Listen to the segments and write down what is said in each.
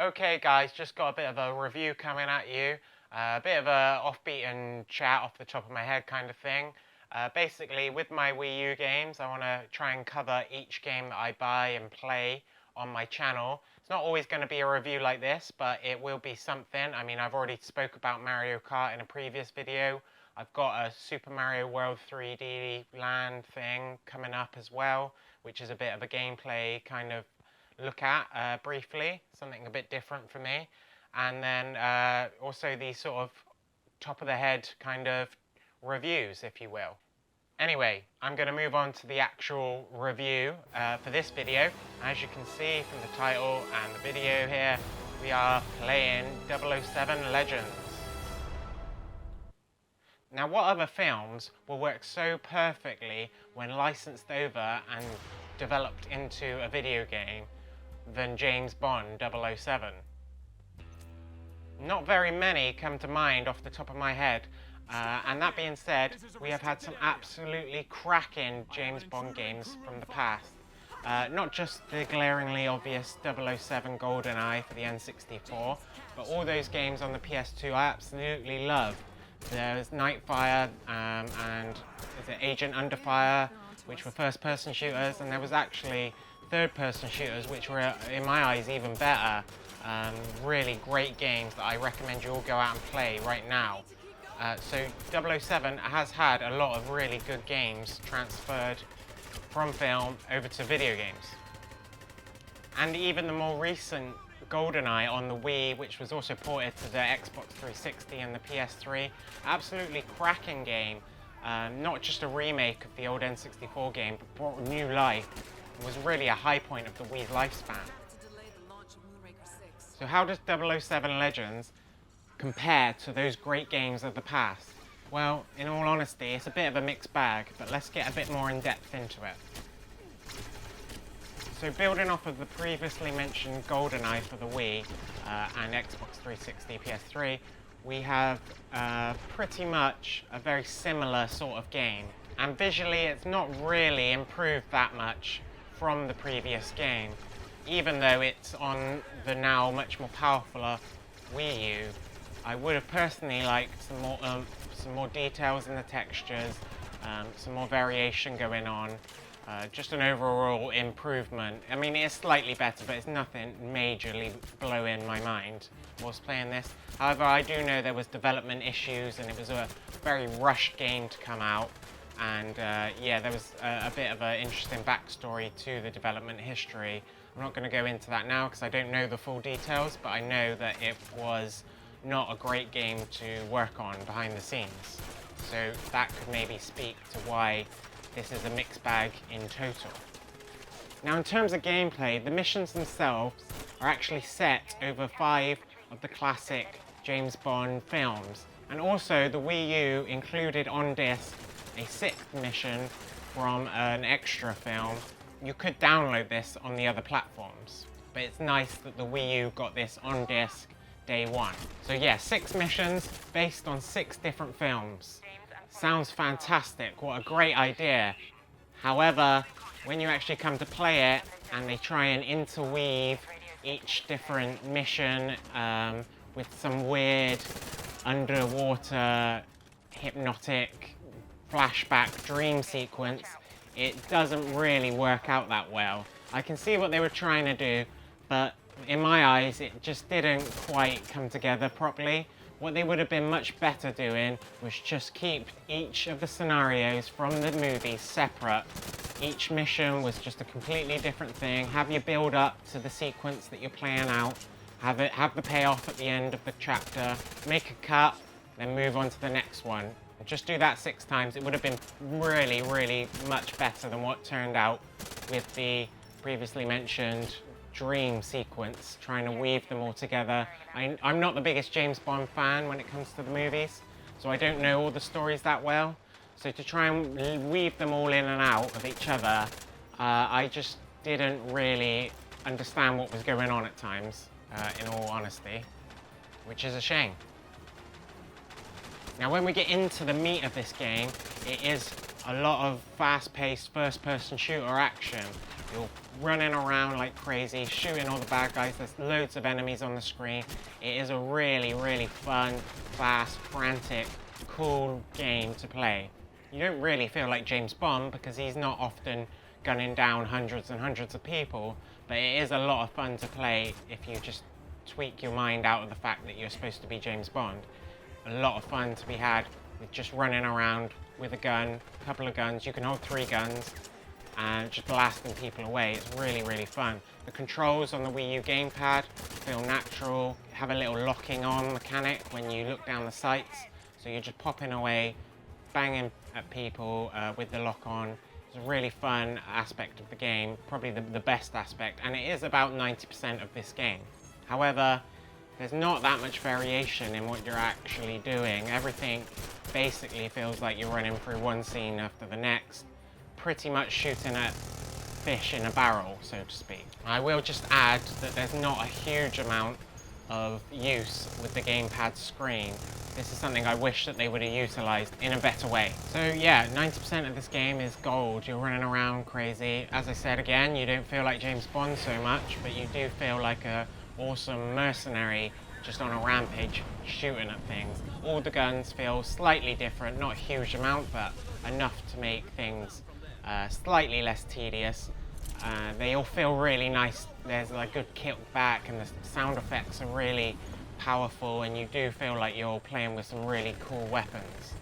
Okay guys, just got a bit of a review coming at you. A bit of a offbeat and chat off the top of my head kind of thing. Basically, with my Wii U games, I want to try and cover each game that I buy and play on my channel. It's not always going to be a review like this, but it will be something. I mean, I've already spoke about Mario Kart in a previous video. I've got a Super Mario World 3D Land thing coming up as well, which is a bit of a gameplay kind of look at briefly, something a bit different for me. And then also these sort of top of the head kind of reviews, if you will. Anyway, I'm going to move on to the actual review for this video. As you can see from the title and the video here, we are playing 007 Legends. Now, what other films will work so perfectly when licensed over and developed into a video game than James Bond 007? Not very many come to mind off the top of my head, and that being said, we have had some absolutely cracking James Bond games from the past. Not just the glaringly obvious 007 GoldenEye for the N64, but all those games on the PS2 I absolutely love. There's Nightfire and is it Agent Under Fire, which were first-person shooters, and there was actually third-person shooters, which were, in my eyes, even better. Really great games that I recommend you all go out and play right now. So 007 has had a lot of really good games transferred from film over to video games. And even the more recent GoldenEye on the Wii, which was also ported to the Xbox 360 and the PS3, absolutely cracking game. Not just a remake of the old N64 game, but brought new life. It was really a high point of the Wii's lifespan. So how does 007 Legends compare to those great games of the past? Well, in all honesty, it's a bit of a mixed bag, but let's get a bit more in depth into it. So building off of the previously mentioned GoldenEye for the Wii and Xbox 360, PS3, we have pretty much a very similar sort of game. And visually, it's not really improved that much from the previous game. Even though it's on the now much more powerful Wii U, I would have personally liked some more details in the textures, some more variation going on. Just an overall improvement. I mean, it's slightly better, but it's nothing majorly blowing my mind whilst playing this. However, I do know there was development issues and it was a very rushed game to come out. And yeah, there was a bit of an interesting backstory to the development history. I'm not going to go into that now because I don't know the full details, but I know that it was not a great game to work on behind the scenes. So that could maybe speak to why this is a mixed bag in total. Now, in terms of gameplay, the missions themselves are actually set over 5 of the classic James Bond films. And also, the Wii U included on disc a 6th mission from an extra film. You could download this on the other platforms, but it's nice that the Wii U got this on disc day one. So yeah, 6 missions based on 6 different films. Sounds fantastic, what a great idea. However, when you actually come to play it and they try and interweave each different mission with some weird underwater hypnotic flashback dream sequence, it doesn't really work out that well. I can see what they were trying to do, but in my eyes it just didn't quite come together properly. What they would have been much better doing was just keep each of the scenarios from the movie separate. Each mission was just a completely different thing. Have your build up to the sequence that you're playing out. Have the payoff at the end of the chapter. Make a cut, then move on to the next one. And just do that 6 times. It would have been really, really much better than what turned out with the previously mentioned dream sequence, trying to weave them all together. I'm not the biggest James Bond fan when it comes to the movies, so I don't know all the stories that well. So to try and weave them all in and out of each other, I just didn't really understand what was going on at times, in all honesty, which is a shame. Now when we get into the meat of this game, it is a lot of fast-paced first-person shooter action. You're running around like crazy, shooting all the bad guys. There's loads of enemies on the screen. It is a really, really fun, fast, frantic, cool game to play. You don't really feel like James Bond because he's not often gunning down hundreds and hundreds of people, but it is a lot of fun to play if you just tweak your mind out of the fact that you're supposed to be James Bond. A lot of fun to be had with just running around with a gun, a couple of guns. You can hold 3 guns and just blasting people away. It's really, really fun. The controls on the Wii U gamepad feel natural, have a little locking on mechanic when you look down the sights. So you're just popping away, banging at people with the lock on. It's a really fun aspect of the game, probably the best aspect, and it is about 90% of this game. However, there's not that much variation in what you're actually doing. Everything basically feels like you're running through one scene after the next, pretty much shooting at fish in a barrel, so to speak. I will just add that there's not a huge amount of use with the gamepad screen. This is something I wish that they would have utilised in a better way. So yeah, 90% of this game is gold. You're running around crazy. As I said again, you don't feel like James Bond so much, but you do feel like a awesome mercenary just on a rampage shooting at things. All the guns feel slightly different, not a huge amount, but enough to make things slightly less tedious. They all feel really nice. There's like good kickback and the sound effects are really powerful, and you do feel like you're playing with some really cool weapons.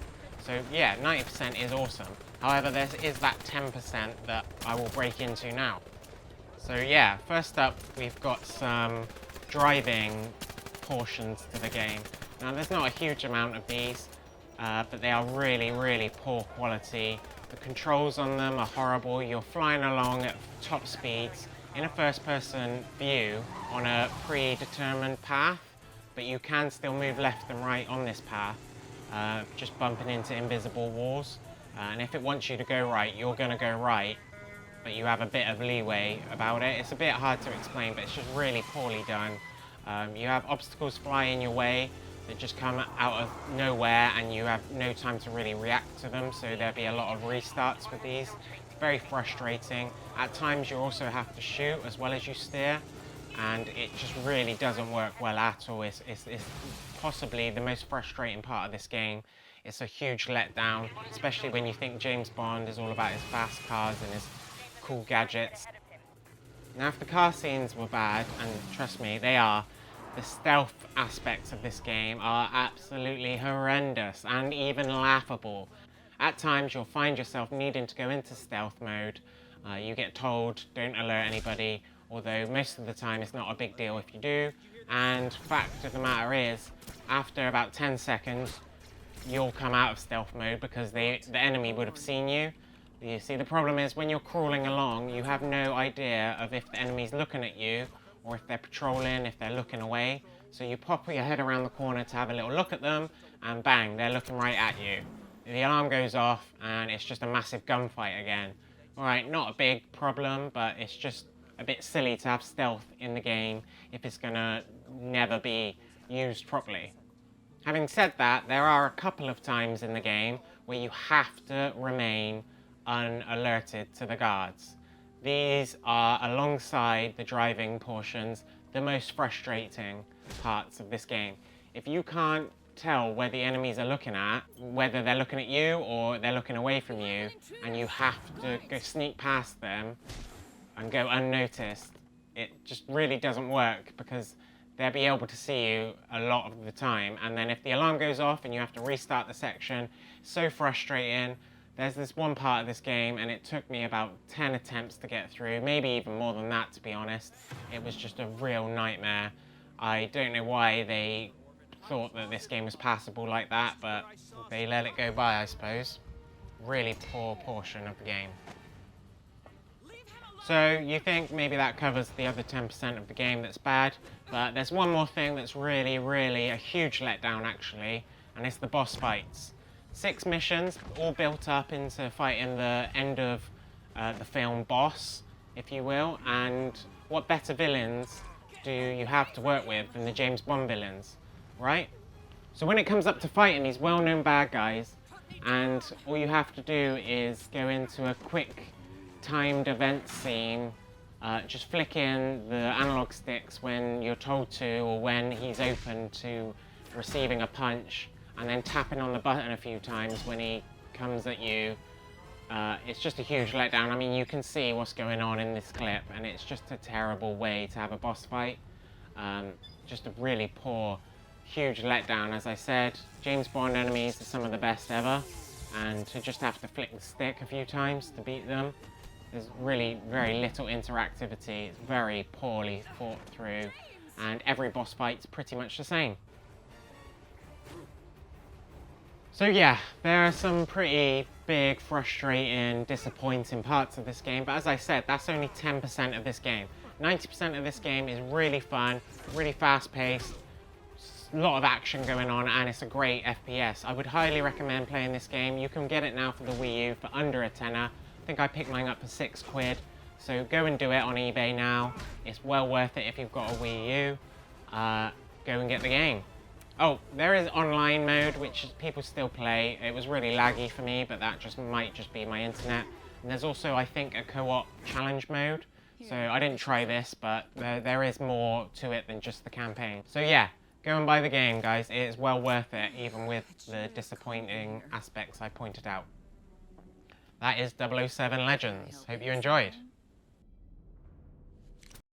So yeah, 90% is awesome. However, there is that 10% that I will break into now. So yeah, first up we've got some driving portions to the game. Now there's not a huge amount of these, but they are really, really poor quality. The controls on them are horrible. You're flying along at top speeds in a first-person view on a predetermined path, but you can still move left and right on this path, just bumping into invisible walls. And if it wants you to go right, you're going to go right, but you have a bit of leeway about it. It's a bit hard to explain, but it's just really poorly done. You have obstacles fly in your way that just come out of nowhere, and you have no time to really react to them, so there'll be a lot of restarts with these. It's very frustrating. At times you also have to shoot as well as you steer, and it just really doesn't work well at all. It's possibly the most frustrating part of this game. It's a huge letdown, especially when you think James Bond is all about his fast cars and his cool gadgets. Now, if the car scenes were bad, and trust me, they are, the stealth aspects of this game are absolutely horrendous and even laughable. At times, you'll find yourself needing to go into stealth mode. You get told, don't alert anybody, although most of the time it's not a big deal if you do. And fact of the matter is, after about 10 seconds, you'll come out of stealth mode because the enemy would have seen you. You see, the problem is when you're crawling along, you have no idea of if the enemy's looking at you or if they're patrolling, if they're looking away. So you pop your head around the corner to have a little look at them, and bang, they're looking right at you. The alarm goes off and it's just a massive gunfight again. Alright, not a big problem, but it's just a bit silly to have stealth in the game if it's gonna never be used properly. Having said that, there are a couple of times in the game where you have to remain unalerted to the guards. These are, alongside the driving portions, the most frustrating parts of this game. If you can't tell where the enemies are looking at, whether they're looking at you or they're looking away from you, and you have to go sneak past them and go unnoticed, it just really doesn't work because they'll be able to see you a lot of the time. And then if the alarm goes off and you have to restart the section, so frustrating. There's this one part of this game, and it took me about 10 attempts to get through, maybe even more than that, to be honest. It was just a real nightmare. I don't know why they thought that this game was passable like that, but they let it go by, I suppose. Really poor portion of the game. So you think maybe that covers the other 10% of the game that's bad, but there's one more thing that's really, really a huge letdown, actually, and it's the boss fights. 6 missions, all built up into fighting the end of the film boss, if you will, and what better villains do you have to work with than the James Bond villains, right? So when it comes up to fighting these well-known bad guys, and all you have to do is go into a quick timed event scene, just flick in the analog sticks when you're told to, or when he's open to receiving a punch, and then tapping on the button a few times when he comes at you. It's just a huge letdown. I mean, you can see what's going on in this clip, and it's just a terrible way to have a boss fight. Just a really poor, huge letdown. As I said, James Bond enemies are some of the best ever, and to just have to flick the stick a few times to beat them, there's really very little interactivity. It's very poorly thought through, and every boss fight's pretty much the same. So yeah, there are some pretty big, frustrating, disappointing parts of this game, but as I said, that's only 10% of this game. 90% of this game is really fun, really fast-paced, a lot of action going on, and it's a great FPS. I would highly recommend playing this game. You can get it now for the Wii U for under a tenner. I think I picked mine up for £6, so go and do it on eBay now. It's well worth it if you've got a Wii U. Go and get the game. Oh, there is online mode, which people still play. It was really laggy for me, but that might just be my internet. And there's also, I think, a co-op challenge mode. So I didn't try this, but there is more to it than just the campaign. So yeah, go and buy the game, guys. It is well worth it, even with the disappointing aspects I pointed out. That is 007 Legends. Hope you enjoyed.